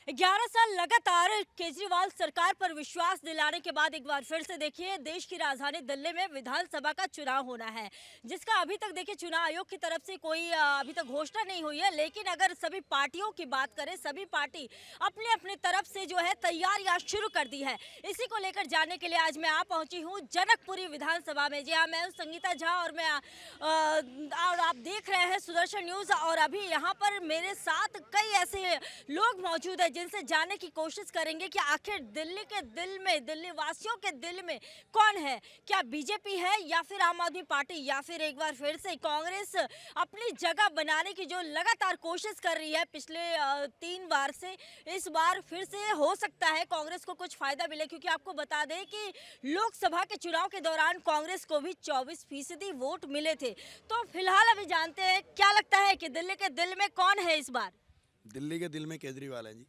11 साल लगातार केजरीवाल सरकार पर विश्वास दिलाने के बाद एक बार फिर से देखिए देश की राजधानी दिल्ली में विधानसभा का चुनाव होना है, जिसका अभी तक देखिए चुनाव आयोग की तरफ से कोई अभी तक घोषणा नहीं हुई है। लेकिन अगर सभी पार्टियों की बात करें, सभी पार्टी अपने अपने तरफ से जो है तैयारियां शुरू कर दी है। इसी को लेकर जानने के लिए आज मैं पहुंची हूं जनकपुरी विधानसभा में। जी हाँ, मैं हूं संगीता झा और और आप देख रहे हैं सुदर्शन न्यूज। और अभी यहाँ पर मेरे साथ कई ऐसे लोग मौजूद है जिनसे जानने की कोशिश करेंगे कि आखिर दिल्ली के दिल में, दिल्ली वासियों के दिल में कौन है। क्या बीजेपी है या फिर आम आदमी पार्टी या फिर एक बार फिर से कांग्रेस अपनी जगह बनाने की जो लगातार कोशिश कर रही है पिछले 3 बार से, इस बार फिर से हो सकता है कांग्रेस को कुछ फायदा मिले। क्योंकि आपको बता दें कि लोकसभा के चुनाव के दौरान कांग्रेस को भी 24% वोट मिले थे। तो फिलहाल अभी जानते हैं क्या लगता है कि दिल्ली के दिल में कौन है इस बार। दिल्ली के दिल में केजरीवाल है जी।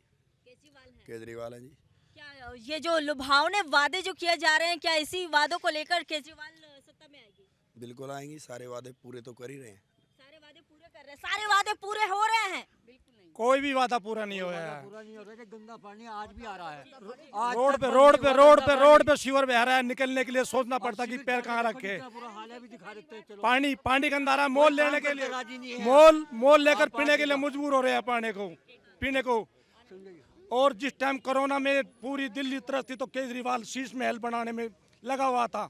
केजरीवाल है जी। क्या ये जो लुभावने वादे जो किए जा रहे हैं, क्या इसी वादों को लेकर केजरीवाल सत्ता में आएगी? बिल्कुल आएंगी, सारे वादे पूरे तो कर ही रहे हैं। सारे वादे पूरे कर रहे हैं, सारे वादे पूरे हो रहे हैं। कोई भी वादा पूरा नहीं हुआ है। पूरा नहीं हो रहा है। गंदा पानी आज भी आ रहा है। रोड पे सीवर बह रहा है। निकलने के लिए सोचना पड़ता कि पैर कहाँ रखे। पानी गंदा आ रहा है। मोल लेने के लिए मोल लेकर पीने के लिए मजबूर हो रहे हैं पीने को। और जिस टाइम कोरोना में पूरी दिल्ली त्रस्त थी तो केजरीवाल शीश महल बनाने में लगा हुआ था।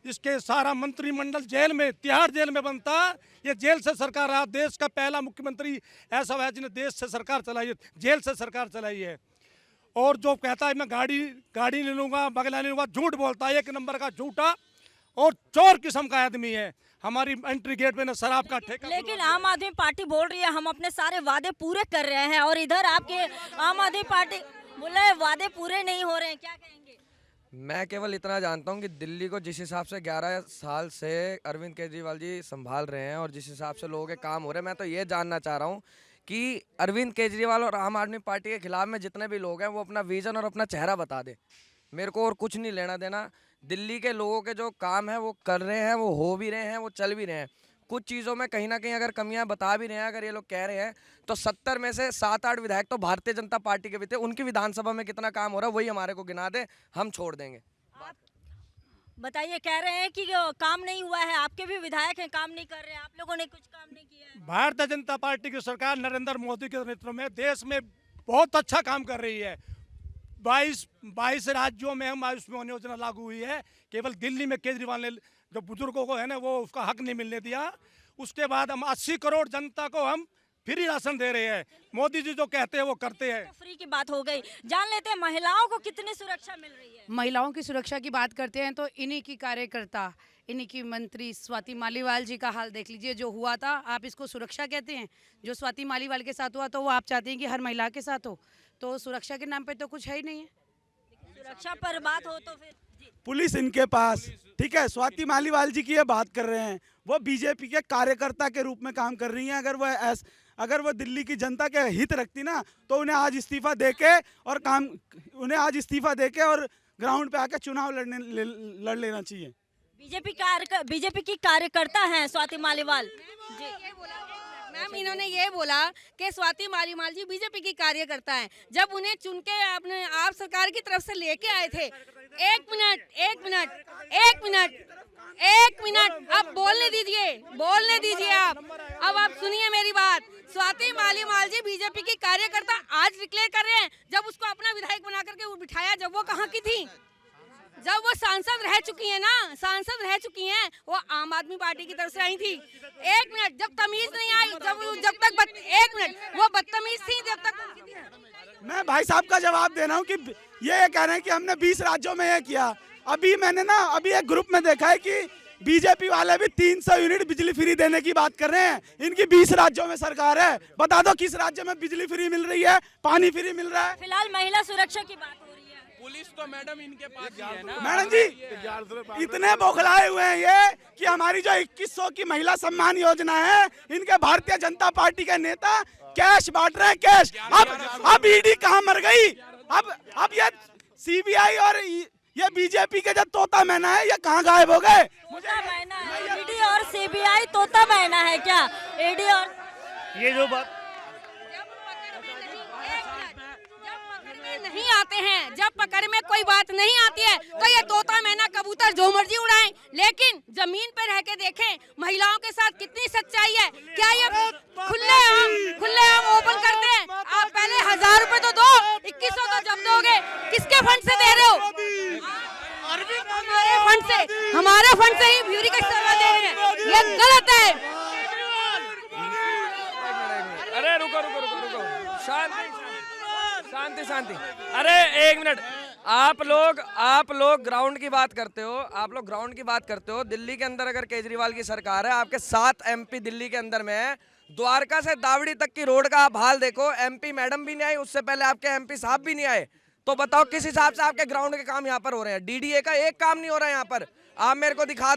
इसके सारा मंत्रिमंडल जेल में, तिहाड़ जेल में बनता। ये जेल से सरकार रहा। देश का पहला मुख्यमंत्री ऐसा है जिन्हें देश से सरकार चलाई है, जेल से सरकार चलाई है। और जो कहता है मैं गाड़ी ले लूंगा, बंगला ले लूंगा, झूठ बोलता है। 1 नंबर का झूठा और चोर किस्म का आदमी है। हमारी एंट्री गेट पे न शराब का ठेका। लेकिन आम आदमी पार्टी बोल रही है हम अपने सारे वादे पूरे कर रहे हैं, और इधर आपके आम आदमी पार्टी बोल रहे हैं वादे पूरे नहीं हो रहे हैं। क्या कहेंगे? मैं केवल इतना जानता हूं कि दिल्ली को जिस हिसाब से 11 साल से अरविंद केजरीवाल जी संभाल रहे हैं और जिस हिसाब से लोगों के काम हो रहे हैं, मैं तो ये जानना चाह रहा हूं कि अरविंद केजरीवाल और आम आदमी पार्टी के खिलाफ में जितने भी लोग हैं वो अपना विजन और अपना चेहरा बता दे। मेरे को और कुछ नहीं लेना देना। दिल्ली के लोगों के जो काम है वो कर रहे हैं, वो हो भी रहे हैं, वो चल भी रहे हैं। कुछ चीज़ों में कहीं ना कहीं अगर कमियां बता भी रहे हैं, अगर ये लोग कह रहे हैं, तो 70 में से 7-8 विधायक तो भारतीय जनता पार्टी के भी थे। उनकी विधानसभा में कितना काम हो रहा है वही हमारे को गिना दे, हम छोड़ देंगे। बताइए, कह रहे हैं कि काम नहीं हुआ है, आपके भी विधायक हैं काम नहीं कर रहे हैं, आप लोगों ने कुछ काम नहीं किया है। भारतीय जनता पार्टी की सरकार नरेंद्र मोदी के नेतृत्व में देश में बहुत अच्छा काम कर रही है। 22 राज्यों में हम आयुष्मान योजना लागू हुई है। केवल दिल्ली में केजरीवाल ने जो बुजुर्गों को है ना वो उसका हक नहीं मिलने दिया। उसके बाद हम 80 करोड़ जनता को हम फ्री राशन दे रहे हैं। मोदी जी जो कहते हैं वो करते हैं। तो फ्री की बात हो गई, जान लेते हैं महिलाओं को कितनी सुरक्षा मिल रही है। महिलाओं की सुरक्षा की बात करते हैं तो इन्हीं की कार्यकर्ता, इन्हीं की मंत्री स्वाति मालीवाल जी का हाल देख लीजिए। जो हुआ था, आप इसको सुरक्षा कहते हैं? जो स्वाति मालीवाल के साथ हुआ तो वो आप चाहते हैं कि हर महिला के साथ हो, तो सुरक्षा के नाम पे तो कुछ है ही नहीं है। सुरक्षा पर बात हो तो फिर पुलिस इनके पास, ठीक है। स्वाति मालीवाल जी की ये बात कर रहे हैं, वो बीजेपी के कार्यकर्ता के रूप में काम कर रही हैं। अगर वो दिल्ली की जनता के हित रखती ना तो उन्हें आज इस्तीफा देके और ग्राउंड पे आके चुनाव लड़ लेना चाहिए। बीजेपी की कार्यकर्ता हैं स्वाति मालीवाल जी। मैम, इन्होंने ये बोला कि स्वाति मालीवाल जी बीजेपी की कार्यकर्ता हैं। जब उन्हें चुन के अपने आप सरकार की तरफ से लेके आए थे। एक मिनट, अब बोलने दीजिए आप। अब आप सुनिए मेरी बात। स्वाति मालीवाल जी बीजेपी की कार्यकर्ता आज डिक्लेयर कर रहे हैं, जब उसको अपना विधायक बना करके बिठाया, जब वो कहाँ की थी? जब वो सांसद रह चुकी हैं, वो आम आदमी पार्टी की तरफ से आई थी। 1 मिनट, जब तमीज नहीं आई, वो बदतमीज थी जब तक। मैं भाई साहब का जवाब दे रहा हूँ कि ये कह रहे हैं कि हमने 20 राज्यों में ये किया। अभी मैंने अभी एक ग्रुप में देखा है कि बीजेपी वाले भी 300 यूनिट बिजली फ्री देने की बात कर रहे हैं। इनकी 20 राज्यों में सरकार है। बता दो किस राज्य में बिजली फ्री मिल रही है, पानी फ्री मिल रहा है? फिलहाल महिला सुरक्षा की बात हो रही है। पुलिस तो मैडम इनके पास ही है ना। मैडम जी इतने बौखलाए हुए हैं ये कि हमारी जो 2100 की महिला सम्मान योजना है, इनके भारतीय जनता पार्टी के नेता कैश बांट रहे हैं, कैश। अब ईडी कहाँ मर गई? अब ये सीबीआई और ये बीजेपी के जो तोता मैना है, ये कहाँ गायब हो गए? ईडी और सीबीआई तोता मैना है क्या? ईडी और ये जो बात उड़ाते हैं, जब पकड़ में कोई बात नहीं आती है तो ये तोता मैना कबूतर जो मर्जी उड़ाएं, लेकिन जमीन पे रह के देखें महिलाओं के साथ कितनी सच्चाई है। क्या ये खुलेआम ओपन करते हैं? आप पहले 1000 रुपए तो दो, 2100 तो जब दोगे, किसके फंड से दे रहे हो? हमारे फंड से ही ब्यूरी का सर्वा दे रहे हैं, ये गलत है। अरे रुको रुको रुको रुको, शांति शांति। अरे एक मिनट, आप लोग ग्राउंड की बात करते हो, दिल्ली के अंदर अगर केजरीवाल की सरकार है, आपके 7 MP दिल्ली के अंदर में है, द्वारका से दावड़ी तक की रोड का आप हाल देखो, MP मैडम भी नहीं आई, उससे पहले आपके MP साहब भी नहीं आए, तो बताओ किस हिसाब से आपके ग्राउंड के काम यहाँ पर हो रहे हैं? DDA का एक काम नहीं हो रहा है यहाँ पर, आप मेरे को दिखा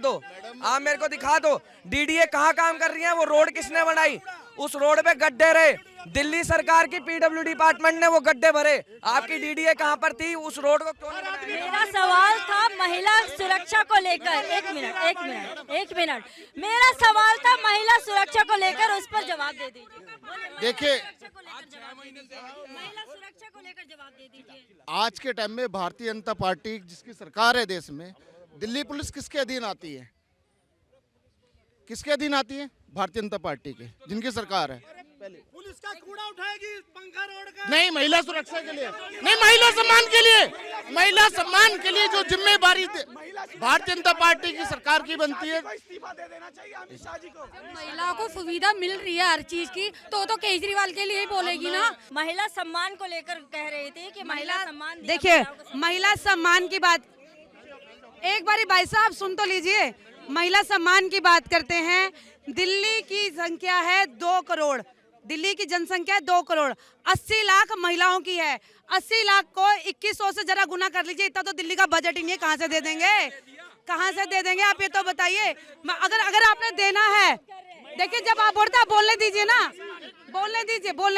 दो, DDA कहाँ काम कर रही है? वो रोड किसने बनाई? उस रोड पे गड्ढे रहे, दिल्ली सरकार की PW डिपार्टमेंट ने वो गड्ढे भरे, आपकी DDA कहाँ पर थी? उस रोड को क्यों नहीं बनाया? मेरा सवाल था महिला सुरक्षा को लेकर। एक मिनट, मेरा सवाल था महिला सुरक्षा को लेकर, उस पर जवाब दे दीजिए। देखिए, महिला सुरक्षा को लेकर जवाब दे दीजिए। आज के टाइम में भारतीय जनता पार्टी जिसकी सरकार है देश में, दिल्ली पुलिस किसके अधीन आती है? किसके अधीन आती है? भारतीय जनता पार्टी के, जिनकी सरकार है। पुलिस का कूड़ा उठाएगी पंखा रोड का? नहीं, महिला सुरक्षा के लिए नहीं, महिला सम्मान के लिए जो जिम्मेदारी भारतीय जनता पार्टी की सरकार की बनती है। इस्तीफा दे देना चाहिए अमित शाह जी को। महिलाओं को सुविधा मिल रही है हर चीज की, तो केजरीवाल के लिए ही बोलेगी ना। महिला सम्मान को लेकर कह रहे थे कि महिला सम्मान, देखिए महिला सम्मान की बात, एक बारी भाई साहब सुन तो लीजिए। महिला सम्मान की बात करते हैं, दिल्ली की संख्या है 2 करोड़, दिल्ली की जनसंख्या है 2 करोड़, 80 लाख महिलाओं की है। 80 लाख को 2100 से जरा गुना कर लीजिए, इतना तो दिल्ली का बजट ही नहीं है, कहाँ से दे देंगे? आप ये तो बताइए। अगर आपने देना है, देखिए जब आप बोलते बोलने दीजिए ना, बोलने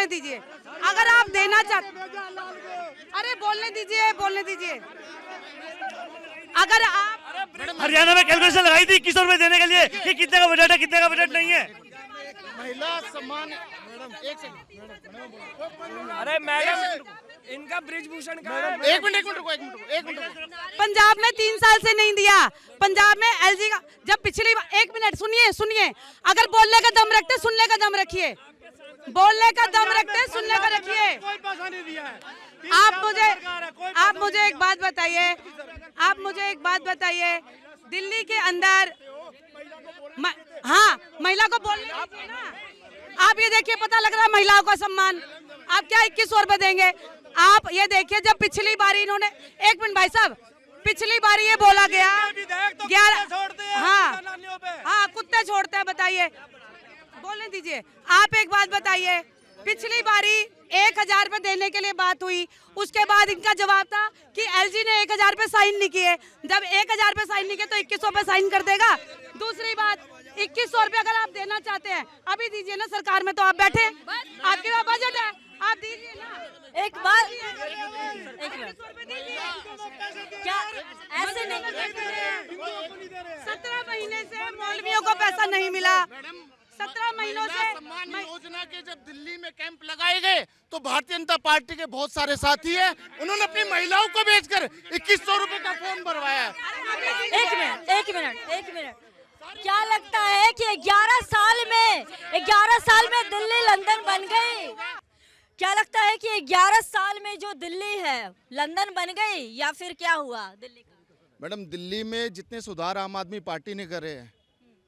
दीजिए। अगर आप देना चाहते, अरे बोलने दीजिए। अगर आप हरियाणा में कैलकुलेशन लगाई थी 2100 रुपए देने के लिए कि कितने का बजट है, कितने का बजट नहीं है। महिला सम्मान, मैडम एक सेकंड, अरे मैडम इनका ब्रिजभूषण का है। एक मिनट रुको। पंजाब में 3 साल से नहीं दिया। पंजाब में LG का जब पिछली बार, एक मिनट सुनिए, अगर बोलने का दम रखते सुनने का दम रखिए, सुनने का रखिए। कोई पैसा नहीं दिया है। आप मुझे एक बात बताइए, दिल्ली के अंदर हाँ महिला को बोलने दीजिए ना। आप ये देखिए, पता लग रहा है महिलाओं का सम्मान। आप क्या 2100 रुपए देंगे? आप ये देखिए, जब पिछली बारी इन्होंने, एक मिनट भाई साहब, पिछली बारी ये बोला गया 11, हाँ कुत्ते छोड़ते हैं, बताइए, बोलने दीजिए। आप एक बात बताइए, पिछली बारी 1000 रुपए देने के लिए बात हुई, उसके बाद इनका जवाब था कि LG ने 1000 रुपए साइन नहीं किए। जब 1000 रुपए साइन नहीं किए तो 2100 रुपए साइन कर देगा। दूसरी बात, 2100 रुपए अगर आप देना चाहते हैं अभी दीजिए ना, सरकार में तो आप बैठे, आपके पास बजट है, आप दीजिए ना। एक बात, क्या ऐसे नहीं? 17 महीने से मौलवियों को पैसा नहीं मिला। 17 महीनों से सम्मान योजना के जब दिल्ली में कैंप लगाए गए तो भारतीय जनता पार्टी के बहुत सारे साथी हैं, उन्होंने अपनी महिलाओं को बेचकर 2100 रुपए का फॉर्म भरवाया। एक मिनट, क्या लगता है कि 11 साल में दिल्ली लंदन बन गई? क्या लगता है कि 11 साल में जो दिल्ली है लंदन बन गई, या फिर क्या हुआ दिल्ली का? मैडम, दिल्ली में जितने सुधार आम आदमी पार्टी ने करे हैं,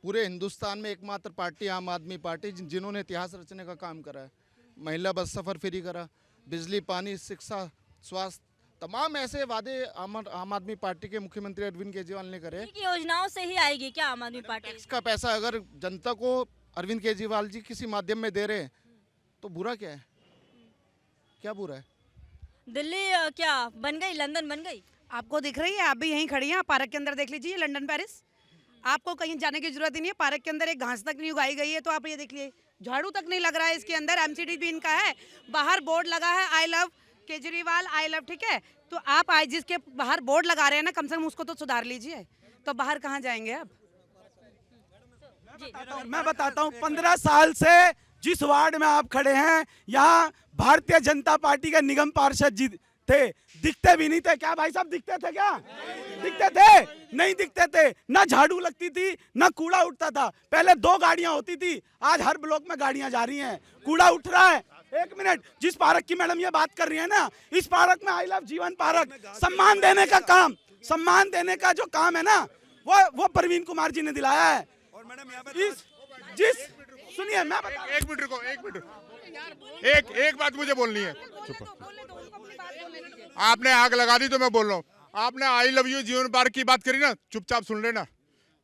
पूरे हिंदुस्तान में एकमात्र पार्टी आम आदमी पार्टी जिन्होंने इतिहास रचने का काम करा है। महिला बस सफ़र फ्री करा, बिजली, पानी, शिक्षा, स्वास्थ्य, तमाम ऐसे वादे आम आदमी पार्टी के मुख्यमंत्री अरविंद केजरीवाल ने करे। की योजनाओं से ही आएगी क्या आम आदमी पार्टी? टैक्स का पैसा अगर जनता को अरविंद केजरीवाल जी किसी माध्यम में दे रहे हैं तो बुरा क्या है? क्या बुरा है? दिल्ली क्या बन गई, लंदन बन गई? आपको दिख रही है, आप भी यहीं खड़ी हैं, पार्क के अंदर देख लीजिए, लंदन पेरिस। आपको कहीं जाने की जरूरत ही नहीं है, पार्क के अंदर एक घास तक नहीं उगाई गई है, तो आप ये देख लीजिए, झाड़ू तक नहीं लग रहा है इसके अंदर। MCD भी इनका है, बाहर बोर्ड लगा है I love Kejriwal, I love, ठीक है। तो आप आज जिसके बाहर बोर्ड लगा रहे हैं ना, कम से कम उसको तो सुधार लीजिए, तो बाहर कहाँ जाएंगे अब? मैं बताता हूँ 15 साल से जिस वार्ड में आप खड़े हैं, यहाँ भारतीय जनता पार्टी के निगम पार्षद थे, दिखते भी नहीं थे। क्या भाई साहब दिखते थे क्या? दिखते थे? नहीं दिखते थे। ना झाड़ू लगती थी, ना कूड़ा उठता था। पहले 2 गाड़ियां होती थी, आज हर ब्लॉक में गाड़ियां जा रही हैं, कूड़ा उठ रहा है। एक मिनट, जिस पार्क की मैडम ये बात कर रही है ना, इस पार्क में आई लव जीवन पार्क सम्मान देने का काम, सम्मान देने का जो काम है ना, वो प्रवीण कुमार जी ने दिलाया है। और मैडम यहाँ पे जिस सुनिए, मैं बता एक मिनट रुको, एक मिनट, एक बात मुझे बोलनी है। आपने आग लगा दी तो मैं बोल रहा हूँ। आपने आई लव यू जीवन पार्क की बात करी ना, चुपचाप सुन लेना।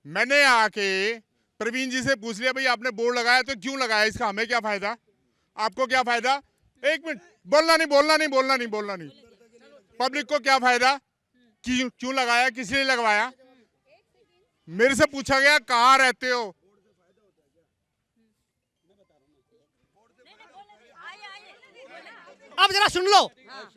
मैंने आके प्रवीण जी से पूछ लिया, भाई आपने बोर्ड लगाया तो क्यों लगाया, इसका हमें क्या फायदा, आपको क्या फायदा? एक मिनट, बोलना नहीं। पब्लिक को क्या फायदा, क्यों लगाया, किस लिए लगवाया? मेरे से पूछा गया कहाँ रहते हो, अब जरा सुन लो।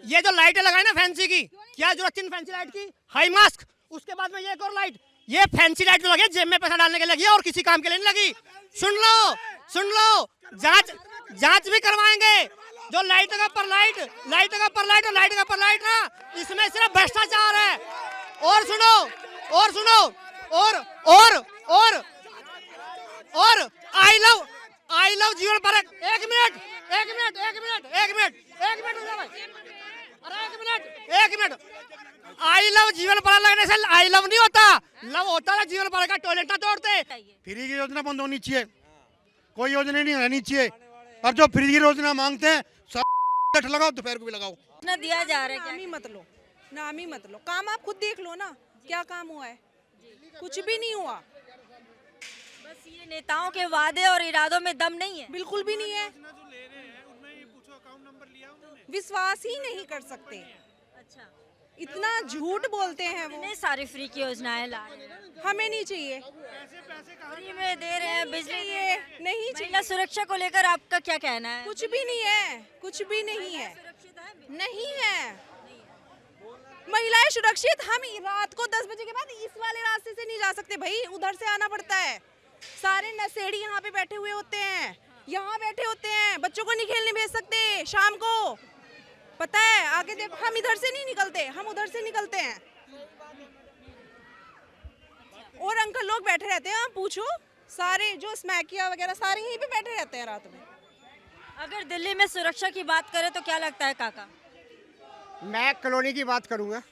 ये जो लाइटें लगाई ना फैंसी की, क्या जरूरत थी फैंसी लाइट की? हाई मास्क, उसके बाद में ये एक और लाइट, ये फैंसी लाइट जो लगी जेब में पैसा डालने के लगी है और किसी काम के लिए नहीं लगी। सुन लो, जांच भी करवाएंगे। जो लाइट का पर लाइट और लाइट का पर लाइट ना, इसमें सिर्फ भ्रष्टाचार है। और सुनो और आई लव जीवन पार्क। एक मिनट आई लव जीवन पार्क लगने से आई लव नहीं होता, लव होता है जीवन पार्क का टॉयलेट ना तोड़ते। फ्री की योजना बंद होनी चाहिए, कोई योजना नहीं रहनी चाहिए। और जो फ्री की योजना मांगते हैं सब लगाओ, दोपहर को भी लगाओ। ना दिया जा रहा है, नाम ही मत लो, काम आप खुद देख लो ना, क्या काम हुआ है? कुछ भी नहीं हुआ। बस ये नेताओं के वादे और इरादों में दम नहीं है, बिल्कुल भी नहीं है, विश्वास ही नहीं कर सकते। अच्छा, इतना झूठ बोलते हैं वो। इतने सारी फ्री की योजनाएं ला रहे हैं, हमें नहीं चाहिए, फ्री में दे रहे हैं, बिजली दे रहे हैं। नहीं चाहिए। महिला सुरक्षा को लेकर आपका क्या कहना है? कुछ भी नहीं है, कुछ भी नहीं है, सुरक्षित है? नहीं है। महिलाएं सुरक्षित, हम रात को 10 बजे के बाद इस वाले रास्ते से नहीं जा सकते भाई, उधर से आना पड़ता है। सारे नशेड़ी यहाँ पे बैठे हुए होते हैं, यहाँ बैठे होते हैं, बच्चों को नहीं खेलने भेज सकते शाम को, पता है? आगे देखो, हम इधर से नहीं निकलते, हम उधर से निकलते हैं। और अंकल लोग बैठे रहते हैं, आप पूछो, सारे जो स्मैकिया वगैरह सारे यहीं पे बैठे रहते हैं रात में। अगर दिल्ली में सुरक्षा की बात करें तो क्या लगता है काका? मैं कॉलोनी की बात करूंगा।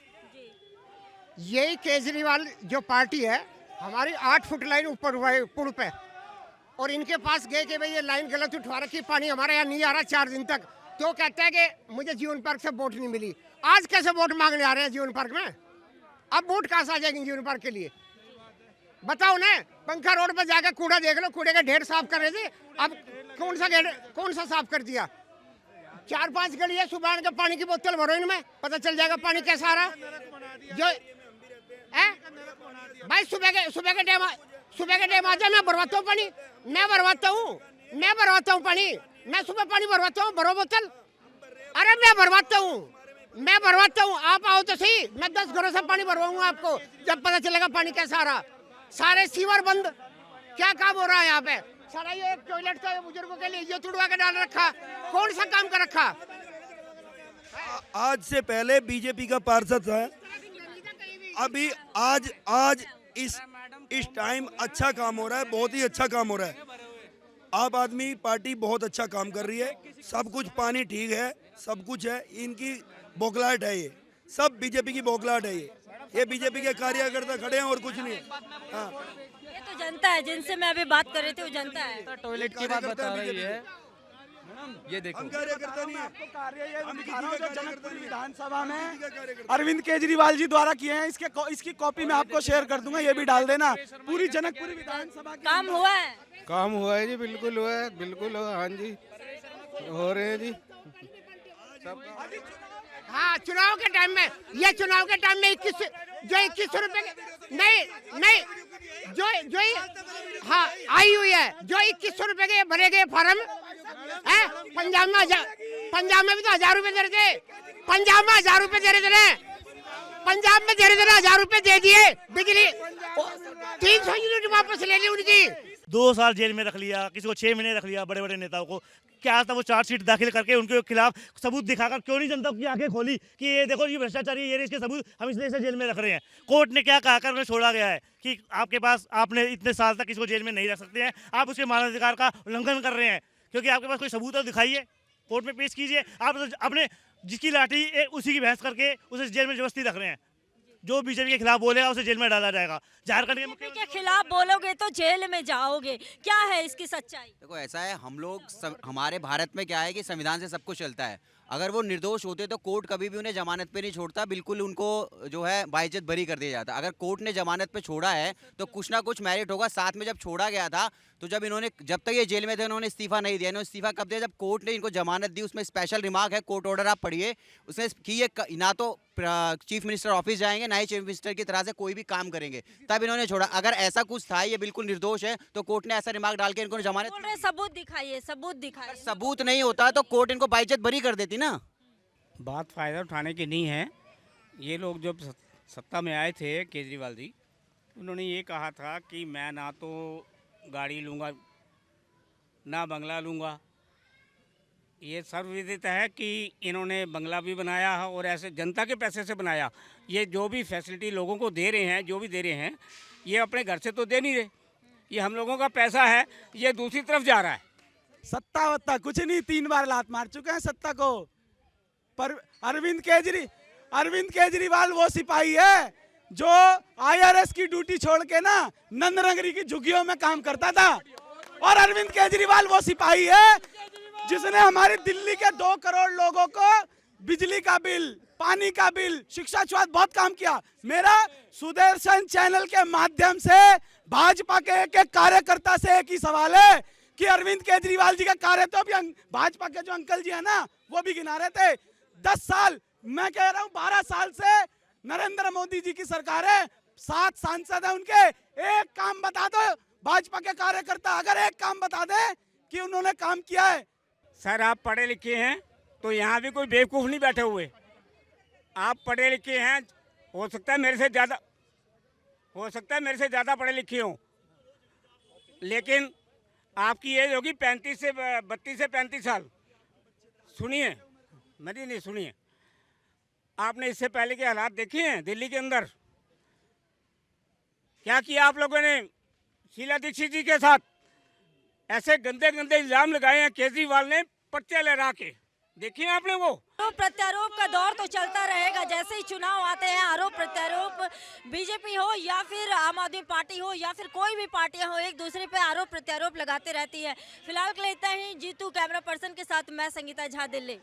यही केजरीवाल जो पार्टी है, हमारी 8 फुट लाइन ऊपर हुआ है पुल पे, और इनके पास गए कि भाई ये लाइन गलत उठवा रखी, पानी हमारे यहाँ नहीं आ रहा 4 दिन तक, तो कहता है कि मुझे जीवन पार्क से वोट नहीं मिली। आज कैसे वोट मांगने आ रहे हैं जीवन पार्क में? अब वोट कहाँ से आ जाएंगे जीवन पार्क के लिए, बताओ ना? पंखा रोड पर जाकर कूड़ा देख लो, कूड़े का ढेर साफ कर रहे थे, अब कौन सा साफ कर दिया? 4-5 गली है, सुबह के पानी की बोतल भरो इनमें, पता चल जाएगा पानी कैसा आ रहा जो है। भाई सुबह के टाइम आ जाए, मैं भरवाता हूँ पानी, मैं भरवाता हूँ पानी, मैं सुबह पानी भरवाता हूँ, भरो बोतल। अरे मैं भरवाता हूँ, आप आओ तो सही, मैं 10 घरों से पानी भरवाऊंगा आपको, जब पता चलेगा पानी कैसा आ रहा। सारे सीवर बंद, क्या काम हो रहा है यहाँ पे? सारा ये एक टॉयलेट था बुजुर्गों के लिए, ये तुड़वा के डाल रखा, कौन सा काम कर रखा? आज से पहले बीजेपी का पार्षद है, अभी आज इस टाइम अच्छा काम हो रहा है, बहुत ही अच्छा काम हो रहा है। आप आदमी पार्टी बहुत अच्छा काम कर रही है, सब कुछ पानी ठीक है, सब कुछ है। इनकी बौखलाहट है, ये सब बीजेपी की बौखलाहट है। ये बीजेपी के कार्यकर्ता खड़े हैं और कुछ नहीं है। हाँ, ये तो जनता है, जिनसे मैं अभी बात कर रही थी, वो जनता है। टॉयलेट की बात बता रही है, ये देखो, हम कार्यकर्ता नहीं है, जनकपुर विधानसभा में अरविंद केजरीवाल जी द्वारा किए हैं, इसकी कॉपी मैं आपको शेयर कर दूंगा, ये भी डाल देना। पूरी जनकपुरी विधानसभा काम हुआ है, काम हुआ है जी, बिल्कुल हुआ है, बिल्कुल हुआ, हाँ जी, हो रहे हैं जी। हाँ, चुनाव के टाइम में 21 रुपए नहीं जो हाँ आई हुई है, जो 2100 रुपए के भरे गए फार्म है। पंजाब में भी तो 1000 रुपए दे रहे थे, पंजाब में 1000 रुपए दे रहे थे, पंजाब में दे रहे थे 1000 रुपए दे दिए, बिजली 300 यूनिट वापस ले ली उनकी। 2 साल जेल में रख लिया, किसी को 6 महीने रख लिया, बड़े बड़े नेताओं को क्या था वो चार्जशीट दाखिल करके उनके खिलाफ सबूत दिखाकर क्यों नहीं जनता की आंखें खोली कि ये देखो ये भ्रष्टाचारी, ये इसके सबूत, हम इसलिए इसे जेल में रख रहे हैं। कोर्ट ने क्या कहा कर उन्हें छोड़ा गया है कि आपके पास, आपने इतने साल तक इसको जेल में नहीं रख सकते हैं, आप उसके मानवाधिकार का उल्लंघन कर रहे हैं क्योंकि आपके पास कोई सबूत है, दिखाइए, कोर्ट में पेश कीजिए। आप अपने जिसकी लाठी उसी की बहस करके उसे जेल में जबरदस्ती रख रहे हैं। जो बीजेपी के खिलाफ बोलेगा उसे जेल में डाला जाएगा। झारखंड के बीजेपी के खिलाफ बोलोगे तो जेल में जाओगे, क्या है इसकी सच्चाई? देखो ऐसा है, हम लोग हमारे भारत में क्या है कि संविधान से सब कुछ चलता है। अगर वो निर्दोष होते तो कोर्ट कभी भी उन्हें जमानत पे नहीं छोड़ता, बिल्कुल उनको जो है बाइज्जत बरी कर दिया जाता। अगर कोर्ट ने जमानत पे छोड़ा है तो कुछ ना कुछ मेरिट होगा। साथ में जब छोड़ा गया था तो जब तक ये जेल में थे इन्होंने इस्तीफा नहीं दिया। इन्होंने इस्तीफा कब दिया? जब कोर्ट ने इनको जमानत दी। उसमें स्पेशल रिमार्क है, कोर्ट ऑर्डर आप पढ़िए उसमें कि ये ना तो चीफ मिनिस्टर ऑफिस जाएंगे ना ही चीफ मिनिस्टर की तरह से कोई भी काम करेंगे, तब इन्होंने छोड़ा। अगर ऐसा कुछ था, ये बिल्कुल निर्दोष है, तो कोर्ट ने ऐसा रिमार्क डाल के इनको जमानत। बोल रहे सबूत दिखाइए, सबूत दिखाइए। सबूत नहीं होता तो कोर्ट इनको बाइज्जत बरी कर देती ना। बात फ़ायदा उठाने की नहीं है। ये लोग जब सत्ता में आए थे केजरीवाल जी, उन्होंने ये कहा था कि मैं ना तो गाड़ी लूँगा ना बंगला लूँगा। ये सर्वविदित है कि इन्होंने बंगला भी बनाया है और ऐसे जनता के पैसे से बनाया। ये जो भी फैसिलिटी लोगों को दे रहे हैं, जो भी दे रहे हैं, ये अपने घर से तो दे नहीं रहे। ये हम लोगों का पैसा है, ये दूसरी तरफ जा रहा है। सत्ता वत्ता कुछ नहीं, 3 बार लात मार चुके हैं सत्ता को। पर अरविंद केजरीवाल वो सिपाही है जो IRS की ड्यूटी छोड़ के ना नंदनगरी की झुग्गियों में काम करता था। और अरविंद केजरीवाल वो सिपाही है जिसने हमारी दिल्ली के 2 करोड़ लोगों को बिजली का बिल, पानी का बिल, शिक्षा स्वास्थ्य बहुत काम किया। मेरा सुदर्शन चैनल के माध्यम से भाजपा के एक कार्यकर्ता से एक ही सवाल है कि अरविंद केजरीवाल जी का कार्य तो अभी भाजपा के जो अंकल जी है ना वो भी गिना रहे थे। 10 साल, मैं कह रहा हूँ 12 साल से नरेंद्र मोदी जी की सरकार है, 7 सांसद है उनके। एक काम बता दो भाजपा के कार्यकर्ता, अगर एक काम बता दे कि उन्होंने काम किया है। सर आप पढ़े लिखे हैं तो यहाँ भी कोई बेवकूफ़ नहीं बैठे हुए। आप पढ़े लिखे हैं, हो सकता है मेरे से ज़्यादा पढ़े लिखे हों, लेकिन आपकी एज होगी 32 से 35 साल। सुनिए, मेरी नहीं सुनिए, आपने इससे पहले के हालात देखे हैं दिल्ली के अंदर? क्या किया आप लोगों ने शीला दीक्षित जी के साथ? ऐसे गंदे गंदे इल्जाम लगाए हैं केजरीवाल ने पर्चे लहरा के, देखिए आपने वो। आरोप प्रत्यारोप का दौर तो चलता रहेगा। जैसे ही चुनाव आते हैं, आरोप प्रत्यारोप, बीजेपी हो या फिर आम आदमी पार्टी हो या फिर कोई भी पार्टियां हो, एक दूसरे पे आरोप प्रत्यारोप लगाते रहती है। फिलहाल के लिए इतना ही। जीतू कैमरा पर्सन के साथ मैं संगीता झा, दिल्ली।